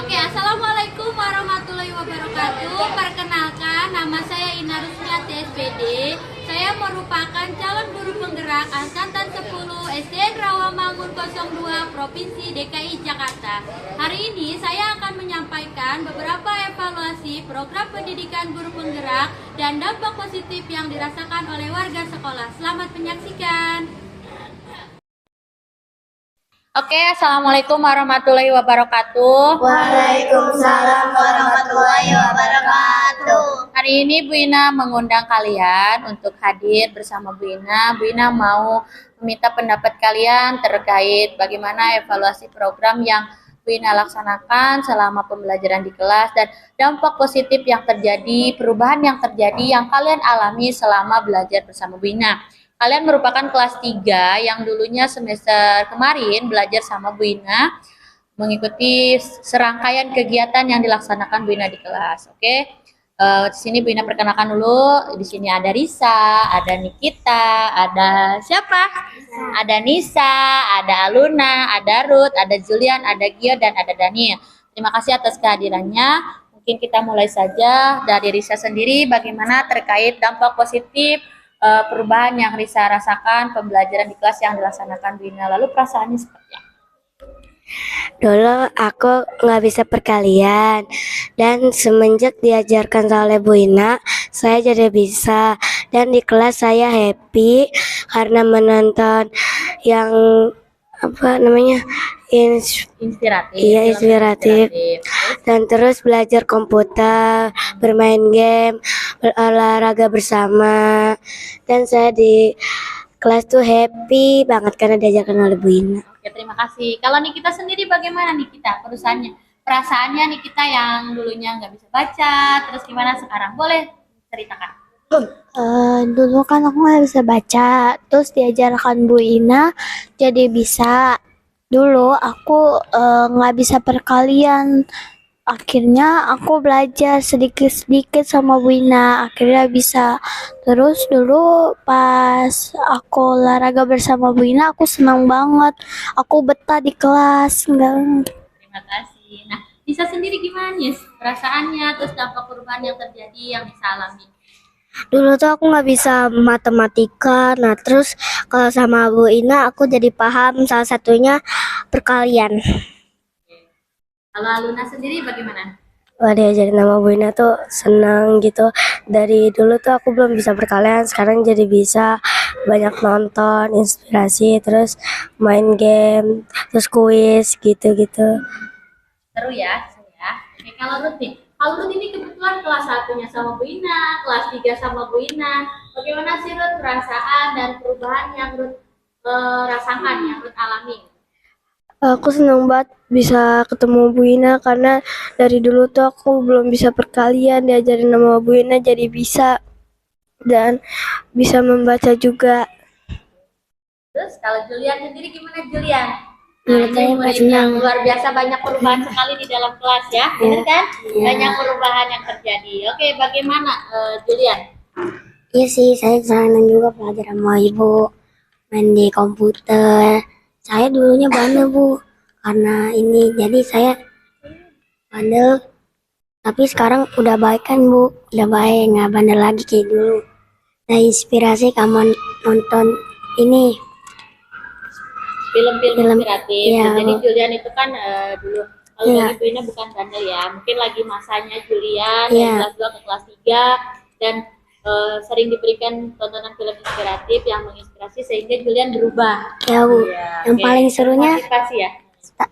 Oke, Assalamualaikum warahmatullahi wabarakatuh. Perkenalkan, nama saya Ina Rusmiati SPD. Saya merupakan calon guru penggerak Angkatan 10 SDN Rawamangun 02 Provinsi DKI Jakarta. Hari ini saya akan menyampaikan beberapa evaluasi program pendidikan guru penggerak dan dampak positif yang dirasakan oleh warga sekolah. Selamat menyaksikan. Oke, Assalamualaikum warahmatullahi wabarakatuh. Waalaikumsalam warahmatullahi wabarakatuh. Hari ini Bu Ina mengundang kalian untuk hadir bersama Bu Ina. Bu Ina mau meminta pendapat kalian terkait bagaimana evaluasi program yang Bu Ina laksanakan selama pembelajaran di kelas dan dampak positif yang terjadi, perubahan yang terjadi yang kalian alami selama belajar bersama Bu Ina. Kalian merupakan kelas 3 yang dulunya semester kemarin belajar sama Bu Ina, mengikuti serangkaian kegiatan yang dilaksanakan Bu Ina di kelas. Oke. Di sini Bu Ina perkenalkan dulu. Di sini ada Risa, ada Nikita, ada siapa? Ada Nisa, ada Aluna, ada Ruth, ada Julian, ada Gio, dan ada Daniel. Terima kasih atas kehadirannya. Mungkin kita mulai saja dari Risa sendiri. Bagaimana terkait dampak positif perubahan yang Risa rasakan pembelajaran di kelas yang dilaksanakan Bu Ina. Lalu perasaannya seperti apa? Dulu aku nggak bisa perkalian dan semenjak diajarkan oleh Bu Ina, saya jadi bisa. Dan di kelas saya happy karena menonton yang Inspiratif. Iya, inspiratif. Dan terus belajar komputer, bermain game, berolahraga bersama. Dan saya di kelas tuh happy banget karena diajarkan oleh Bu Ina. Oke, terima kasih. Kalau Nikita sendiri bagaimana Nikita? Perasaannya Nikita yang dulunya nggak bisa baca, terus gimana sekarang? Boleh ceritakan. Dulu kan aku nggak bisa baca, terus diajarkan Bu Ina jadi bisa. Dulu aku nggak bisa perkalian, akhirnya aku belajar sedikit-sedikit sama Bu Ina, akhirnya bisa. Terus dulu pas aku olahraga bersama Bu Ina, aku senang banget, aku betah di kelas. Terima kasih. Nah, Nisa sendiri gimana nih perasaannya, terus dampak perubahan yang terjadi yang Nisa alami? Dulu tuh aku nggak bisa matematika, nah terus kalau sama Bu Ina aku jadi paham, salah satunya perkalian. Kalau Aluna sendiri bagaimana? Wah, diajarin sama Bu Ina tuh senang gitu. Dari dulu tuh aku belum bisa perkalian, sekarang jadi bisa. Banyak nonton, inspirasi, terus main game, terus kuis gitu-gitu. Seru ya, seru ya. Oke, kalau Ruth nih, ini kebetulan kelas 1-nya sama Bu Ina, kelas 3 sama Bu Ina. Bagaimana sih Ruth perasaan dan perubahan yang Ruth rasakan, yang Ruth alami? Aku senang banget bisa ketemu Bu Ina karena dari dulu tuh aku belum bisa perkalian, diajarin sama Bu Ina jadi bisa dan bisa membaca juga. Terus kalau Julian sendiri gimana Julian? Menurut saya murid yang luar biasa, banyak perubahan sekali di dalam kelas ya, benar kan? Banyak perubahan yang terjadi. Oke, bagaimana Julian? Iya sih, saya senang juga belajar sama Ibu, main di komputer. Saya dulunya bandel Bu, karena ini jadi saya bandel. Tapi sekarang udah baik kan Bu, udah baik, nggak bandel lagi kayak dulu. Nah, inspirasi kamu nonton ini Film-film inspiratif. ya, Jadi Bu. Julian itu kan dulu kalau Iya. dari Bu Ina bukan bandel ya, mungkin lagi masanya Julian Iya. dari kelas 2 ke kelas 3 dan sering diberikan tontonan film inspiratif yang menginspirasi sehingga Julian berubah. Ya Bu, Iya, yang oke. paling serunya, Motivasi ya.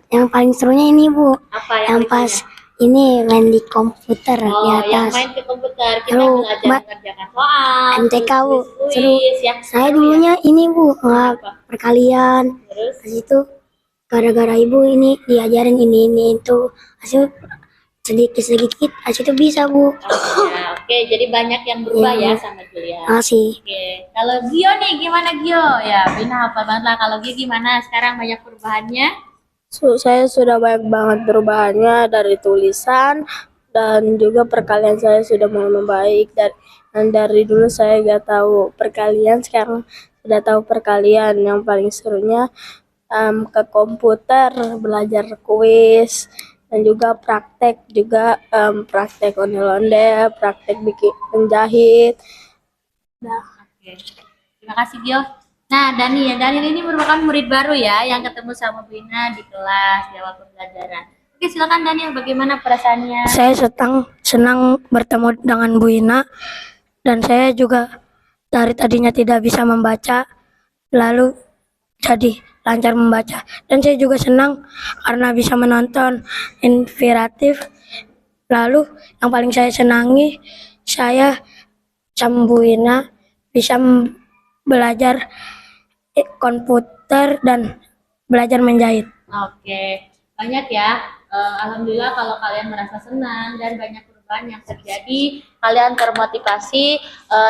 yang paling serunya ini Bu, Apa yang paling pas serunya? ini main di komputer di Oh, yang atas. main ke komputer, kita Seru, belajar Mbak. mengerjakan soal, MTK, Bu. Seru. kuis, ya. Saya Seru dulunya ini Bu, Apa? nggak perkalian. Terus, Habis itu gara-gara Ibu ini diajarin ini itu, hasil sedikit-sedikit hasil itu bisa Bu. ya, oke, jadi banyak yang berubah Iya. ya sama Julian. Makasih. Oke, kalau Gio nih gimana Gio? Ya, Bina hafal banget lah. Kalau Gio gimana? Sekarang banyak perubahannya? Saya sudah banyak banget perubahannya dari tulisan dan juga perkalian saya sudah mulai membaik. Dan dari dulu saya nggak tahu perkalian, sekarang sudah tahu perkalian. Yang paling serunya ke komputer, belajar kuis, dan juga praktek ondel-ondel, praktek bikin menjahit. Oke. Terima kasih Gio. Nah, Daniel ini merupakan murid baru ya yang ketemu sama Bu Ina di kelas di awal pembelajaran. Oke, silakan Daniel, bagaimana perasaannya? Saya senang bertemu dengan Bu Ina, dan saya juga dari tadinya tidak bisa membaca, lalu jadi lancar membaca. Dan saya juga senang karena bisa menonton inspiratif. Lalu yang paling saya senangi, saya sama Bu Ina bisa belajar komputer dan belajar menjahit. Oke, banyak ya. Alhamdulillah kalau kalian merasa senang dan banyak perubahan yang terjadi, kalian termotivasi,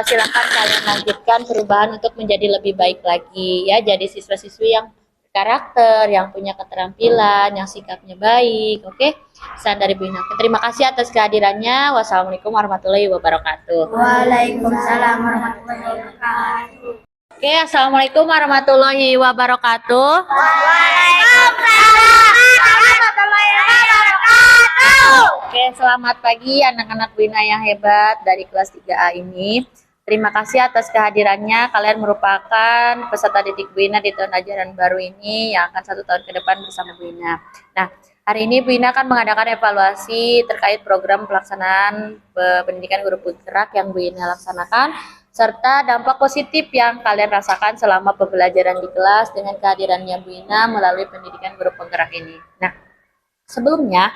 silakan kalian lanjutkan perubahan untuk menjadi lebih baik lagi ya. Jadi siswa-siswi yang karakter, yang punya keterampilan, yang sikapnya baik. Oke, pesan dari Bu Ina. Terima kasih atas kehadirannya. Wassalamualaikum warahmatullahi wabarakatuh. Waalaikumsalam warahmatullahi wabarakatuh. Oke, assalamualaikum warahmatullahi wabarakatuh. Oke, selamat pagi anak-anak Bu Ina yang hebat dari kelas 3A ini. Terima kasih atas kehadirannya. Kalian merupakan peserta didik Bu Ina di tahun ajaran baru ini yang akan 1 tahun ke depan bersama Bu Ina. Nah, hari ini Bu Ina akan mengadakan evaluasi terkait program pelaksanaan pendidikan guru penggerak yang Bu Ina laksanakan, serta dampak positif yang kalian rasakan selama pembelajaran di kelas dengan kehadirannya Bu Ina melalui pendidikan guru penggerak ini. Nah, sebelumnya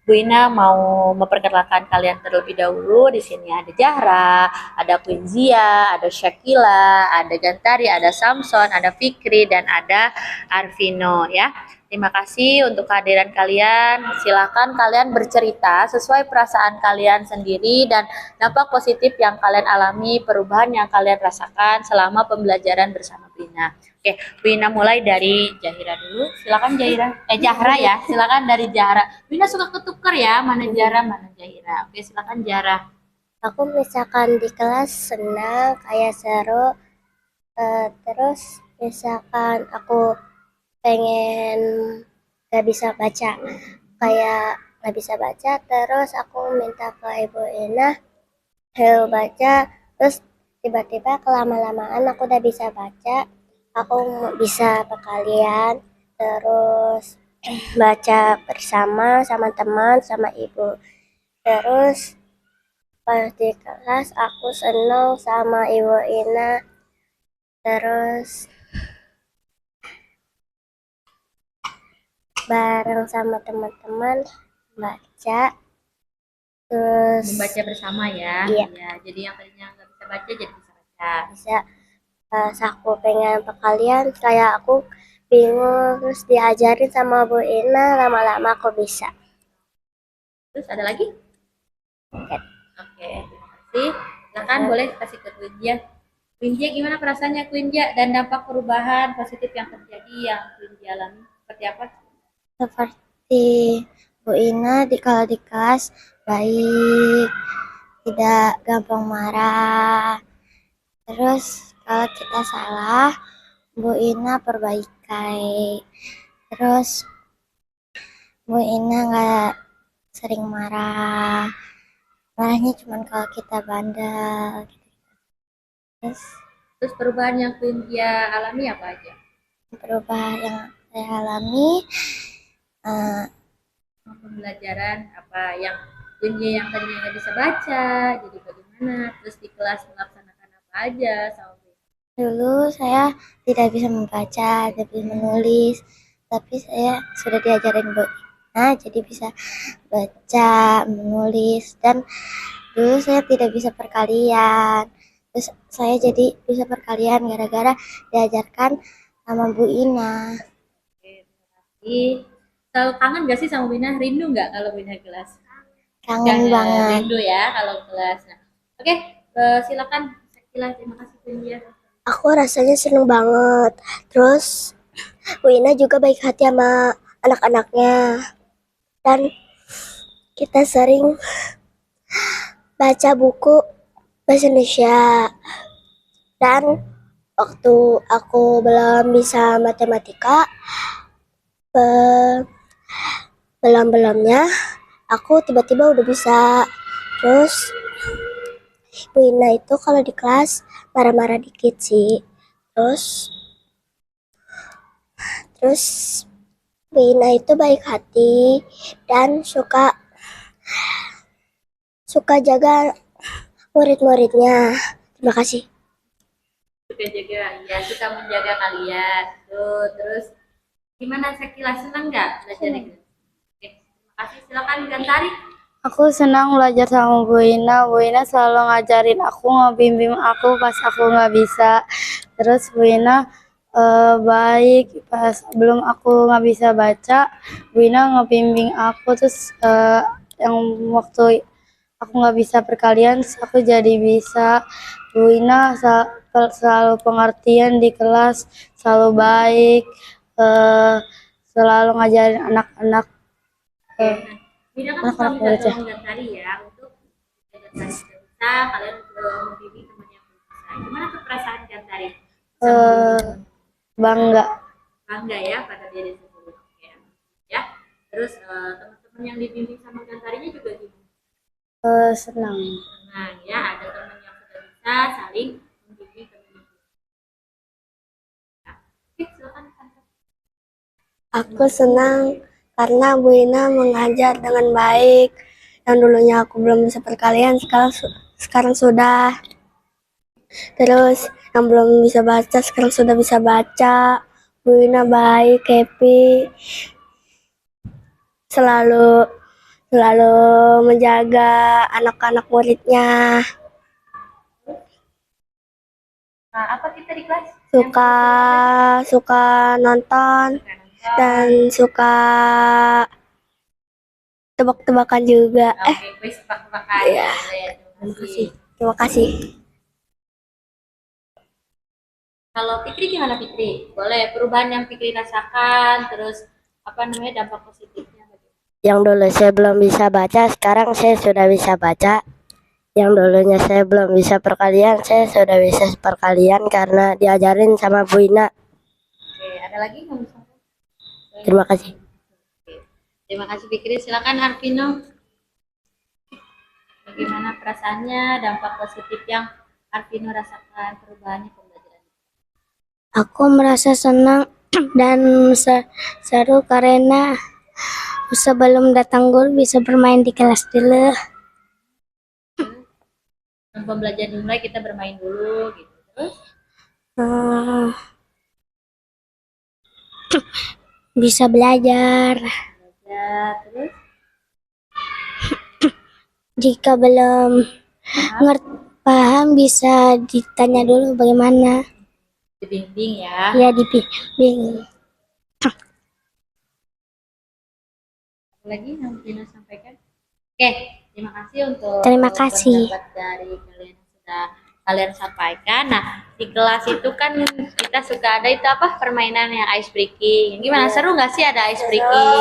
Bu Ina mau memperkenalkan kalian terlebih dahulu. Di sini ada Zahra, ada Quinzia, ada Shakila, ada Gantari, ada Samson, ada Fikri, dan ada Arvino ya. Terima kasih untuk kehadiran kalian. Silakan kalian bercerita sesuai perasaan kalian sendiri dan dampak positif yang kalian alami, perubahan yang kalian rasakan selama pembelajaran bersama Bu Ina. Oke, Bu Ina mulai dari Zahra dulu. Silakan Zahra ya. Silakan dari Zahra. Bu Ina suka ketukar ya, mana Zahra, mana Zahra. Oke, silakan Zahra. Aku misalkan di kelas senang, kayak seru, terus misalkan aku pengen gak bisa baca, terus aku minta ke Ibu Ina, ayo baca, terus tiba-tiba kelama-lamaan aku udah bisa baca, aku bisa kalian, terus baca bersama sama teman, sama ibu. Terus pas di kelas aku senang sama Ibu Ina, terus bareng sama teman-teman baca, terus Membaca bersama ya. Iya. Ya, jadi yang tadinya nggak bisa baca jadi bisa baca. bisa pas aku pengen ke kalian kayak aku bingung, terus diajarin sama Bu Ina, lama-lama aku bisa. Terus ada lagi? Oke, terima kasih. Silakan boleh kasih ke Quinja. Quinja, gimana perasaannya Quinja dan dampak perubahan positif yang terjadi yang Quinja alami seperti apa? Seperti Bu Ina kalau di kelas baik, tidak gampang marah. Terus kalau kita salah, Bu Ina perbaiki. Terus Bu Ina nggak sering marah. Marahnya cuma kalau kita bandel. Terus perubahan yang Quinja alami apa aja? Perubahan yang saya alami, Pembelajaran apa yang Quinja yang tadinya nggak bisa baca, jadi bagaimana? Terus di kelas melaksanakan apa aja sama dulu saya tidak bisa membaca, tidak bisa menulis, tapi saya sudah diajarin Bu Ina, jadi bisa baca, menulis, dan dulu saya tidak bisa perkalian. Terus saya jadi bisa perkalian gara-gara diajarkan sama Bu Ina. Selalu kangen gak sih sama Bina? Rindu nggak kalau Bina kelas? Kangen banget. Rindu ya kalau kelas. Nah, oke, silakan. Terima kasih Quinja. Aku rasanya seneng banget. Terus Bu Ina juga baik hati sama anak-anaknya. Dan kita sering baca buku bahasa Indonesia. Dan waktu aku belum bisa matematika, Belum-belumnya aku tiba-tiba udah bisa. Terus Bu Ina itu kalau di kelas marah-marah dikit sih. Terus Bu Ina itu baik hati dan suka jaga murid-muridnya. Terima kasih. Suka jaga, ya suka menjaga kalian. Tuh, terus gimana Sakila, senang nggak belajar ini? Oke, terima kasih. Silakan Gantari. Aku senang belajar sama Bu Ina. Bu Ina selalu ngajarin aku, ngebimbing aku pas aku nggak bisa. Terus Bu Ina baik pas belum aku nggak bisa baca, Bu Ina ngebimbing aku. Terus yang waktu aku nggak bisa perkalian, terus aku jadi bisa. Bu Ina selalu pengertian di kelas, selalu baik, selalu ngajarin anak-anak. Bina kan suka minta tolong Gantari ya untuk Gantari sudah bisa, kalian membimbing teman yang belum bisa. Gimana tuh perasaan Gantari? Bangga. Bangga ya pada diri sendiri. Oke. Ya. Terus teman-teman yang dibimbing sama Gantarinya juga gimana? Senang. Senang ya, ada teman yang sudah bisa saling membimbing teman yang belum. Ya. Oke, silakan Gantari. Aku senang karena Bu Ina mengajar dengan baik. Yang dulunya aku belum bisa perkalian, sekarang sudah. Terus yang belum bisa baca sekarang sudah bisa baca. Bu Ina baik, happy, selalu menjaga anak-anak muridnya. Nah, apa kita di kelas? Suka nonton dan suka tebak-tebakan juga. Oke, kuis tebak-tebakan. Iya. Terima kasih. Kalau Fikri gimana Fikri? Boleh perubahan yang Fikri rasakan, terus apa namanya dampak positifnya bagaimana? Yang dulu saya belum bisa baca, sekarang saya sudah bisa baca. Yang dulunya saya belum bisa perkalian, saya sudah bisa perkalian karena diajarin sama Bu Ina. Oke, ada lagi yang bisa? Terima kasih. Oke. Terima kasih Fikri. Silakan Arvino. Bagaimana perasaannya, dampak positif yang Arvino rasakan perubahannya pembelajaran? Aku merasa senang dan seru karena sebelum datang guru bisa bermain di kelas dulu. Pembelajaran dimulai kita bermain dulu gitu. Terus Bisa belajar. Terus Jika belum paham bisa ditanya dulu bagaimana. dibimbing ya. Ya, dibimbing. Lagi yang Vino sampaikan. Oke, terima kasih untuk Terima kasih. pendapat dari kalian yang sudah kalian sampaikan. Nah, di kelas itu kan kita suka ada itu apa permainan yang ice breaking. Gimana, seru nggak sih ada ice breaking?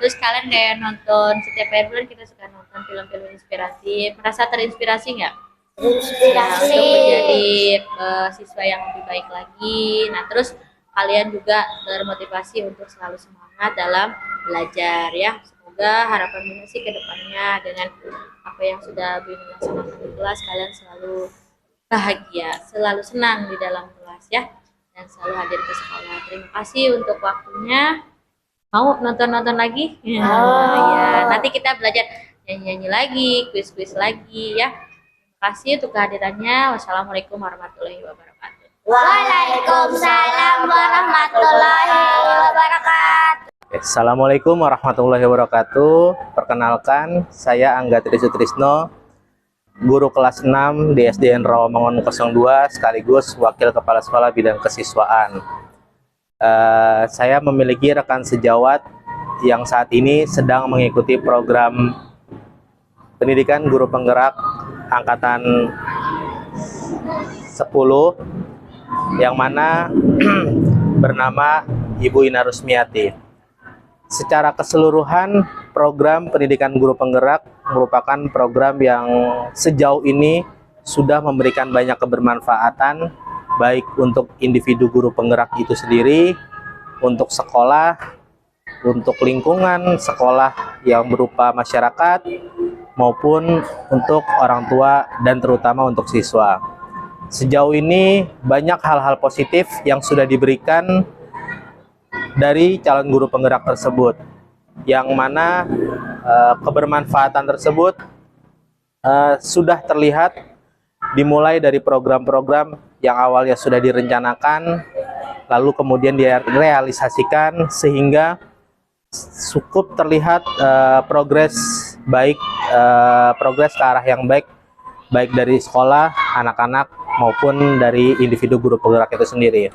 Terus kalian kayak nonton setiap akhir bulan kita suka nonton film-film inspiratif. Merasa terinspirasi nggak? Ya, untuk menjadi siswa yang lebih baik lagi. Nah, terus kalian juga termotivasi untuk selalu semangat dalam belajar ya. Semoga harapan Bina sih ke depannya dengan apa yang sudah Bina laksanakan di kelas, kalian selalu bahagia, selalu senang di dalam kelas ya, dan selalu hadir ke sekolah. Terima kasih untuk waktunya. Mau nonton-nonton lagi? Ya, nanti kita belajar nyanyi-nyanyi lagi, kuis-kuis lagi ya. Terima kasih untuk kehadirannya. Wassalamualaikum warahmatullahi wabarakatuh. Waalaikumsalam warahmatullahi wabarakatuh. Assalamualaikum warahmatullahi wabarakatuh. Perkenalkan, saya Angga Tri Sutrisno, guru kelas 6 di SDN Rawamangun 02, sekaligus Wakil Kepala Sekolah Bidang Kesiswaan. Saya memiliki rekan sejawat yang saat ini sedang mengikuti program pendidikan guru penggerak angkatan 10, yang mana bernama Ibu Ina Rusmiati. Secara keseluruhan, program pendidikan guru penggerak merupakan program yang sejauh ini sudah memberikan banyak kebermanfaatan, baik untuk individu guru penggerak itu sendiri, untuk sekolah, untuk lingkungan sekolah yang berupa masyarakat maupun untuk orang tua dan terutama untuk siswa. Sejauh ini banyak hal-hal positif yang sudah diberikan dari calon guru penggerak tersebut, yang mana kebermanfaatan tersebut sudah terlihat dimulai dari program-program yang awalnya sudah direncanakan, lalu kemudian direalisasikan sehingga cukup terlihat progres ke arah yang baik dari sekolah, anak-anak maupun dari individu guru penggerak itu sendiri.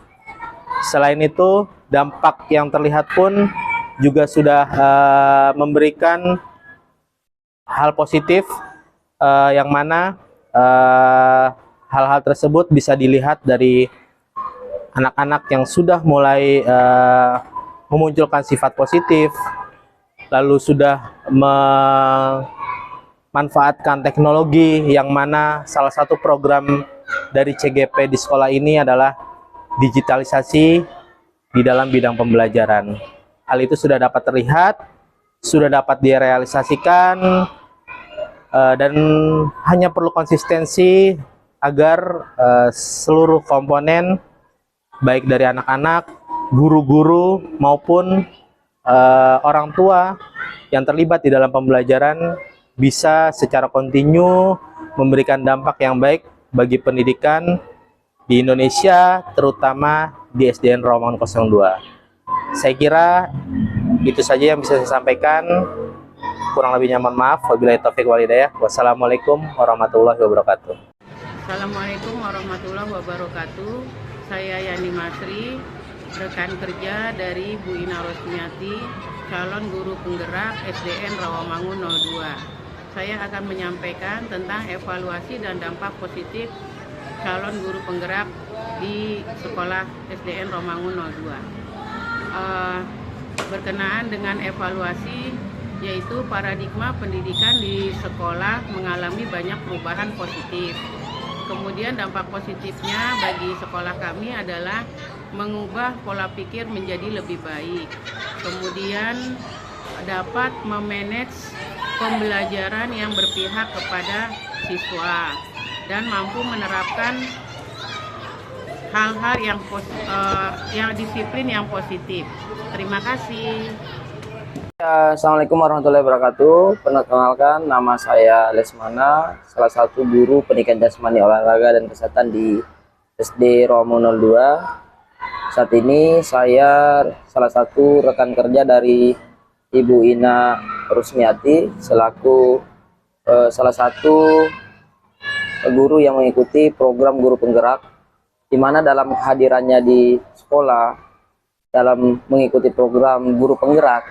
Selain itu, dampak yang terlihat pun juga sudah memberikan hal positif, yang mana hal-hal tersebut bisa dilihat dari anak-anak yang sudah mulai memunculkan sifat positif, lalu sudah memanfaatkan teknologi, yang mana salah satu program dari CGP di sekolah ini adalah digitalisasi di dalam bidang pembelajaran. Hal itu sudah dapat terlihat, sudah dapat direalisasikan, dan hanya perlu konsistensi agar seluruh komponen baik dari anak-anak, guru-guru maupun orang tua yang terlibat di dalam pembelajaran bisa secara kontinu memberikan dampak yang baik bagi pendidikan di Indonesia, terutama di SDN Rawamangun 02. Saya kira itu saja yang bisa saya sampaikan. Kurang lebihnya mohon maaf. Wabillahi taufiq wal hidayah. Wassalamualaikum warahmatullahi wabarakatuh. Assalamualaikum warahmatullahi wabarakatuh. Saya Yani Masri, rekan kerja dari Bu Ina Rosmiati, calon guru penggerak SDN Rawamangun 02. Saya akan menyampaikan tentang evaluasi dan dampak positif calon guru penggerak di sekolah SDN Rawamangun 02. Berkenaan dengan evaluasi, yaitu paradigma pendidikan di sekolah mengalami banyak perubahan positif. Kemudian dampak positifnya bagi sekolah kami adalah mengubah pola pikir menjadi lebih baik. Kemudian dapat memanage pembelajaran yang berpihak kepada siswa dan mampu menerapkan hal-hal yang disiplin yang positif. Terima kasih. Assalamualaikum warahmatullahi wabarakatuh. Perkenalkan, nama saya Lesmana, salah satu guru pendidikan jasmani, olahraga dan kesehatan di SD Rawamangun 02. Saat ini saya salah satu rekan kerja dari Ibu Ina Rusmiati selaku salah satu guru yang mengikuti program guru penggerak, di mana dalam kehadirannya di sekolah dalam mengikuti program guru penggerak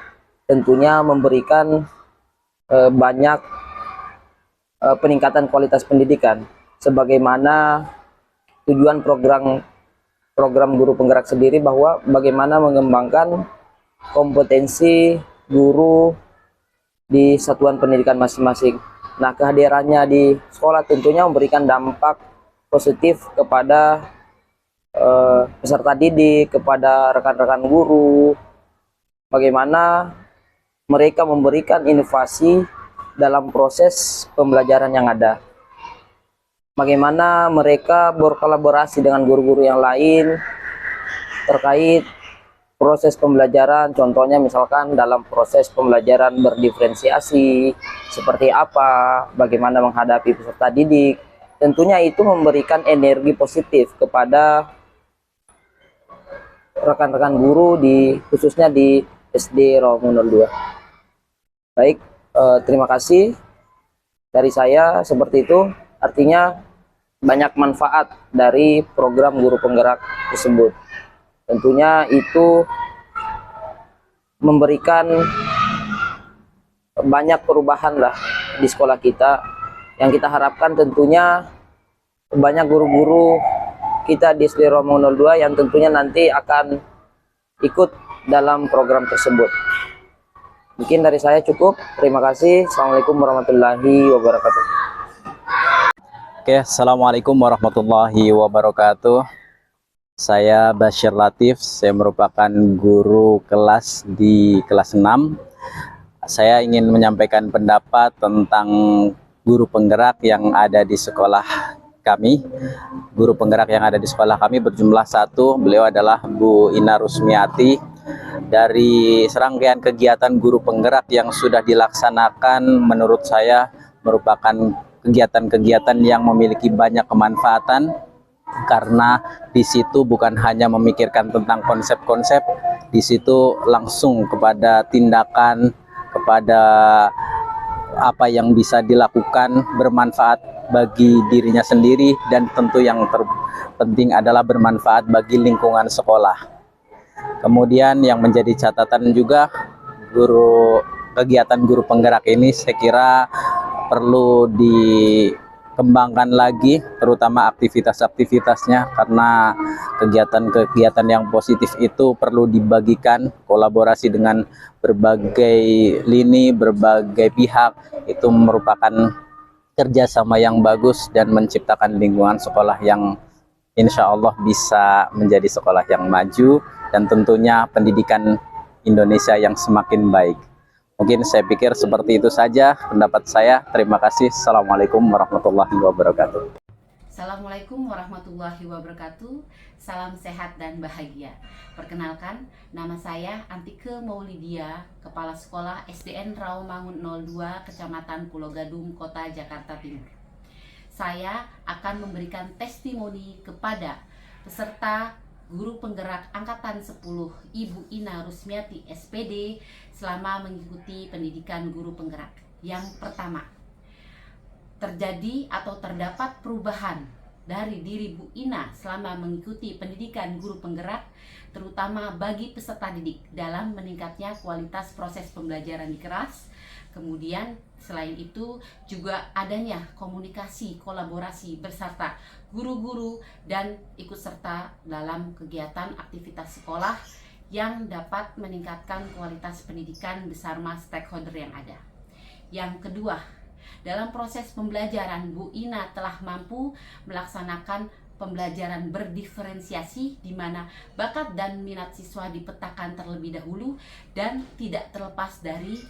tentunya memberikan banyak peningkatan kualitas pendidikan, sebagaimana tujuan program guru penggerak sendiri, bahwa bagaimana mengembangkan kompetensi guru di satuan pendidikan masing-masing. Nah, kehadirannya di sekolah tentunya memberikan dampak positif kepada peserta didik, kepada rekan-rekan guru, bagaimana mereka memberikan inovasi dalam proses pembelajaran yang ada. Bagaimana mereka berkolaborasi dengan guru-guru yang lain terkait proses pembelajaran, contohnya misalkan dalam proses pembelajaran berdiferensiasi, seperti apa, bagaimana menghadapi peserta didik. Tentunya itu memberikan energi positif kepada rekan-rekan guru khususnya di SD Rawamangun 02. Baik, terima kasih dari saya, seperti itu. Artinya banyak manfaat dari program guru penggerak tersebut. Tentunya itu memberikan banyak perubahan lah di sekolah kita, yang kita harapkan tentunya banyak guru-guru kita di SD Rawamangun 02 yang tentunya nanti akan ikut dalam program tersebut. Mungkin dari saya cukup. Terima kasih. Assalamualaikum warahmatullahi wabarakatuh. Oke, assalamualaikum warahmatullahi wabarakatuh. Saya Bashir Latif, saya merupakan guru kelas di kelas 6. Saya ingin menyampaikan pendapat tentang guru penggerak yang ada di sekolah kami. Guru penggerak yang ada di sekolah kami berjumlah 1, beliau adalah Bu Ina Rusmiati. Dari serangkaian kegiatan guru penggerak yang sudah dilaksanakan, menurut saya merupakan kegiatan-kegiatan yang memiliki banyak kemanfaatan, karena di situ bukan hanya memikirkan tentang konsep-konsep, di situ langsung kepada tindakan, kepada apa yang bisa dilakukan bermanfaat bagi dirinya sendiri, dan tentu yang terpenting adalah bermanfaat bagi lingkungan sekolah. Kemudian yang menjadi catatan juga, kegiatan guru penggerak ini saya kira perlu dikembangkan lagi, terutama aktivitas-aktivitasnya, karena kegiatan-kegiatan yang positif itu perlu dibagikan, kolaborasi dengan berbagai lini, berbagai pihak, itu merupakan kerjasama yang bagus dan menciptakan lingkungan sekolah yang insya Allah bisa menjadi sekolah yang maju, dan tentunya pendidikan Indonesia yang semakin baik. Mungkin saya pikir seperti itu saja pendapat saya. Terima kasih. Assalamualaikum warahmatullahi wabarakatuh. Assalamualaikum warahmatullahi wabarakatuh. Salam sehat dan bahagia. Perkenalkan, nama saya Antike Maulidia, Kepala Sekolah SDN Rawamangun 02, Kecamatan Pulau Gadung, Kota Jakarta Timur. Saya akan memberikan testimoni kepada peserta guru penggerak Angkatan 10 Ibu Ina Rusmiati SPD selama mengikuti pendidikan guru penggerak. Yang pertama, terjadi atau terdapat perubahan dari diri Bu Ina selama mengikuti pendidikan guru penggerak, terutama bagi peserta didik dalam meningkatnya kualitas proses pembelajaran di kelas. Kemudian selain itu juga adanya komunikasi, kolaborasi beserta guru-guru dan ikut serta dalam kegiatan aktivitas sekolah yang dapat meningkatkan kualitas pendidikan bersama stakeholder yang ada. Yang kedua, dalam proses pembelajaran Bu Ina telah mampu melaksanakan pembelajaran berdiferensiasi, di mana bakat dan minat siswa dipetakan terlebih dahulu dan tidak terlepas dari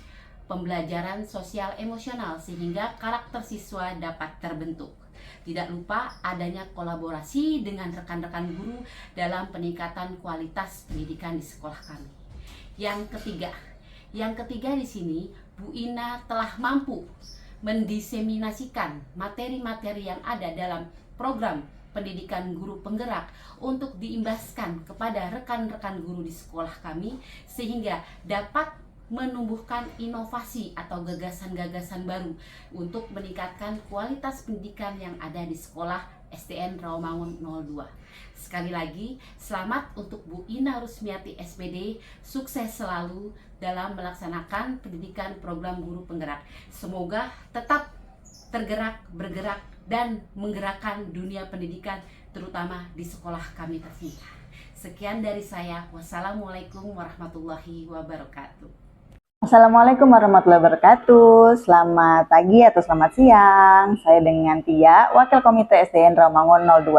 pembelajaran sosial emosional, sehingga karakter siswa dapat terbentuk. Tidak lupa adanya kolaborasi dengan rekan-rekan guru dalam peningkatan kualitas pendidikan di sekolah kami. Yang ketiga di sini Bu Ina telah mampu mendiseminasikan materi-materi yang ada dalam program pendidikan guru penggerak untuk diimbaskan kepada rekan-rekan guru di sekolah kami, sehingga dapat menumbuhkan inovasi atau gagasan-gagasan baru untuk meningkatkan kualitas pendidikan yang ada di sekolah SDN Rawamangun 02. Sekali lagi, selamat untuk Bu Ina Rusmiati SPD, sukses selalu dalam melaksanakan pendidikan program guru penggerak. Semoga tetap tergerak, bergerak, dan menggerakkan dunia pendidikan, terutama di sekolah kami tercinta. Sekian dari saya. Wassalamualaikum warahmatullahi wabarakatuh. Assalamualaikum warahmatullahi wabarakatuh. Selamat pagi atau selamat siang. Saya dengan Tia, Wakil Komite SDN Rawamangun 02.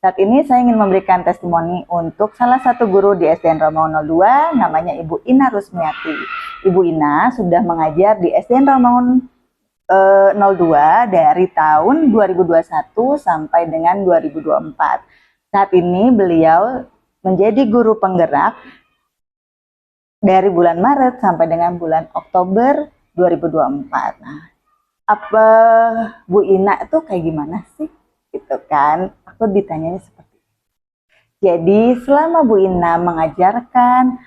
Saat ini saya ingin memberikan testimoni untuk salah satu guru di SDN Rawamangun 02, namanya Ibu Ina Rusmiati. Ibu Ina sudah mengajar di SDN Rawamangun 02 dari tahun 2021 sampai dengan 2024. Saat ini beliau menjadi guru penggerak dari bulan Maret sampai dengan bulan Oktober 2024. Nah, apa Bu Ina itu kayak gimana sih? Gitu kan, aku ditanyanya seperti itu. Jadi selama Bu Ina mengajarkan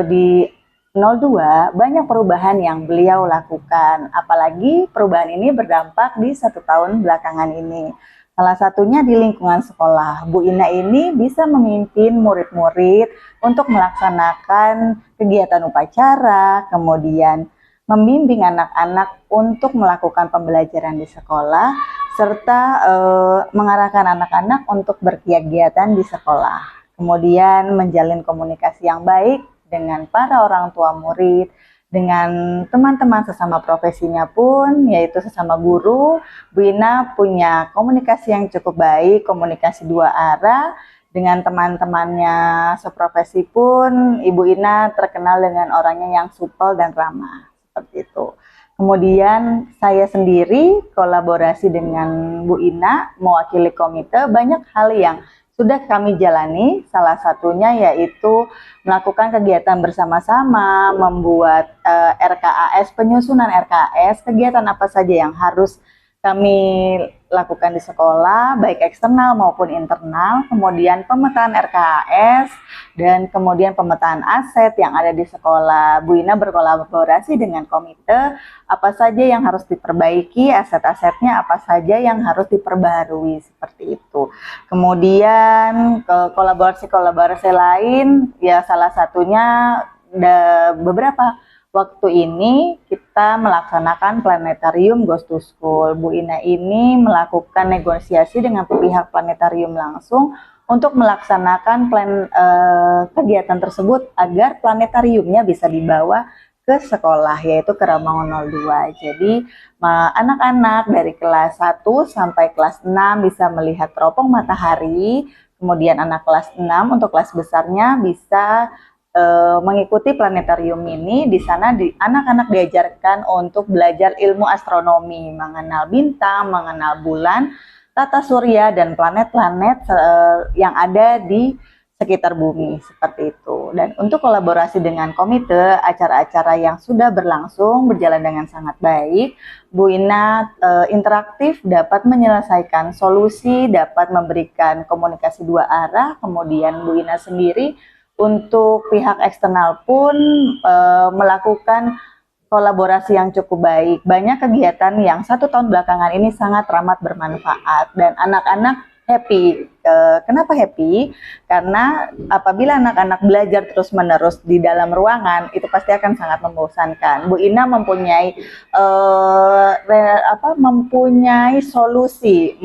di 02, banyak perubahan yang beliau lakukan. Apalagi perubahan ini berdampak di 1 tahun belakangan ini. Salah satunya di lingkungan sekolah. Bu Ina ini bisa memimpin murid-murid untuk melaksanakan kegiatan upacara, kemudian membimbing anak-anak untuk melakukan pembelajaran di sekolah, serta mengarahkan anak-anak untuk berkegiatan di sekolah. Kemudian menjalin komunikasi yang baik dengan para orang tua murid, dengan teman-teman sesama profesinya pun, yaitu sesama guru. Bu Ina punya komunikasi yang cukup baik, komunikasi 2 arah dengan teman-temannya seprofesi pun Ibu Ina terkenal dengan orangnya yang supel dan ramah, seperti itu. Kemudian saya sendiri kolaborasi dengan Bu Ina mewakili komite, banyak hal yang sudah kami jalani, salah satunya yaitu melakukan kegiatan bersama-sama, membuat RKAS, penyusunan RKAS, kegiatan apa saja yang harus kami lakukan di sekolah, baik eksternal maupun internal, kemudian pemetaan RKAS, dan kemudian pemetaan aset yang ada di sekolah. Bu Ina berkolaborasi dengan komite, apa saja yang harus diperbaiki, aset-asetnya apa saja yang harus diperbaharui, seperti itu. Kemudian kolaborasi-kolaborasi lain, ya salah satunya beberapa waktu ini kita melaksanakan planetarium Ghost to School. Bu Ina ini melakukan negosiasi dengan pihak planetarium langsung untuk melaksanakan kegiatan tersebut agar planetariumnya bisa dibawa ke sekolah, yaitu ke Ramangun 02. Jadi anak-anak dari kelas 1 sampai kelas 6 bisa melihat teropong matahari, kemudian anak kelas 6 untuk kelas besarnya bisa mengikuti planetarium ini. Di sana anak-anak diajarkan untuk belajar ilmu astronomi, mengenal bintang, mengenal bulan, tata surya, dan planet-planet yang ada di sekitar bumi, seperti itu. Dan untuk kolaborasi dengan komite, acara-acara yang sudah berlangsung berjalan dengan sangat baik. Bu Ina interaktif, dapat menyelesaikan solusi, dapat memberikan komunikasi dua arah. Kemudian Bu Ina sendiri untuk pihak eksternal pun melakukan kolaborasi yang cukup baik. Banyak kegiatan yang 1 tahun belakangan ini sangat ramah bermanfaat dan anak-anak happy. Kenapa happy? Karena apabila anak-anak belajar terus-menerus di dalam ruangan, itu pasti akan sangat membosankan. Bu Ina mempunyai mempunyai solusi,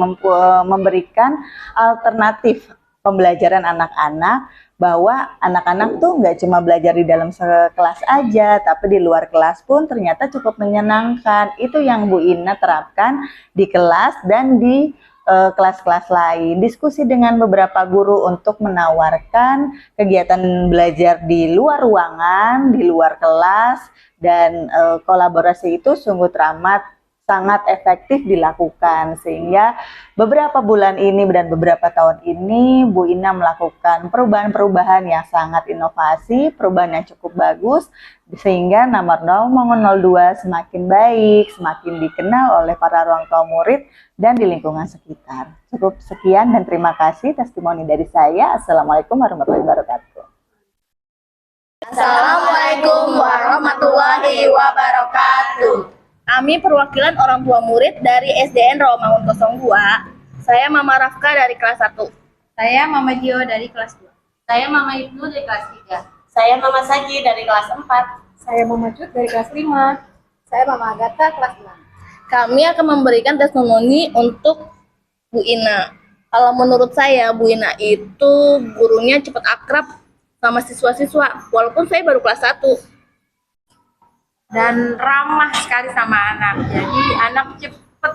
memberikan alternatif pembelajaran anak-anak, bahwa anak-anak tuh nggak cuma belajar di dalam kelas aja, tapi di luar kelas pun ternyata cukup menyenangkan. Itu yang Bu Ina terapkan di kelas dan di kelas-kelas lain. Diskusi dengan beberapa guru untuk menawarkan kegiatan belajar di luar ruangan, di luar kelas, dan kolaborasi itu sungguh teramat sangat efektif dilakukan, sehingga beberapa bulan ini dan beberapa tahun ini Bu Ina melakukan perubahan-perubahan yang sangat inovasi, perubahan yang cukup bagus, sehingga nama Ramangun 02 semakin baik, semakin dikenal oleh para orang tua murid dan di lingkungan sekitar. Cukup sekian dan terima kasih testimoni dari saya. Assalamualaikum warahmatullahi wabarakatuh. Assalamualaikum warahmatullahi wabarakatuh. Kami perwakilan orang tua murid dari SDN Rawamangun 02. Saya Mama Rafka dari kelas 1. Saya Mama Jio dari kelas 2. Saya Mama Ibnu dari kelas 3. Saya Mama Saji dari kelas 4. Saya Mama Cut dari kelas 5. Saya Mama Agatha kelas 6. Kami akan memberikan testimoni untuk Bu Ina. Kalau menurut saya, Bu Ina itu gurunya cepat akrab sama siswa-siswa, walaupun saya baru kelas 1. Dan ramah sekali sama anak, jadi anak cepet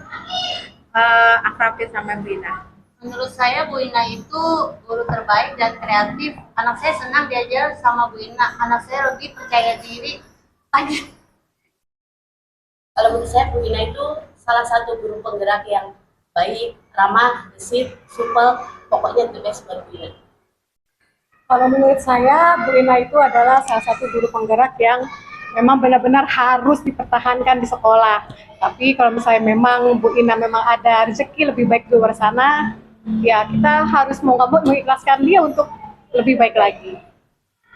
akrabnya sama Bu Ina. Menurut saya Bu Ina itu guru terbaik dan kreatif. Anak saya senang diajar sama Bu Ina. Anak saya lebih percaya diri aja. Kalau menurut saya Bu Ina itu salah satu guru penggerak yang baik, ramah, gesit, supel, pokoknya the best buat Bu Ina. Kalau menurut saya Bu Ina itu adalah salah satu guru penggerak yang memang benar-benar harus dipertahankan di sekolah. Tapi kalau misalnya memang Bu Ina memang ada rezeki lebih baik di luar sana, ya kita harus mau nggak mau mengikhlaskan dia untuk lebih baik lagi.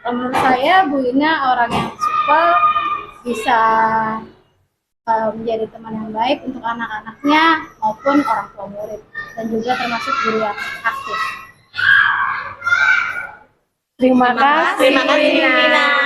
Menurut saya Bu Ina orang yang supel, bisa menjadi teman yang baik untuk anak-anaknya maupun orang tua murid, dan juga termasuk guru yang aktif. Terima kasih. Terima kasih, Bu Ina.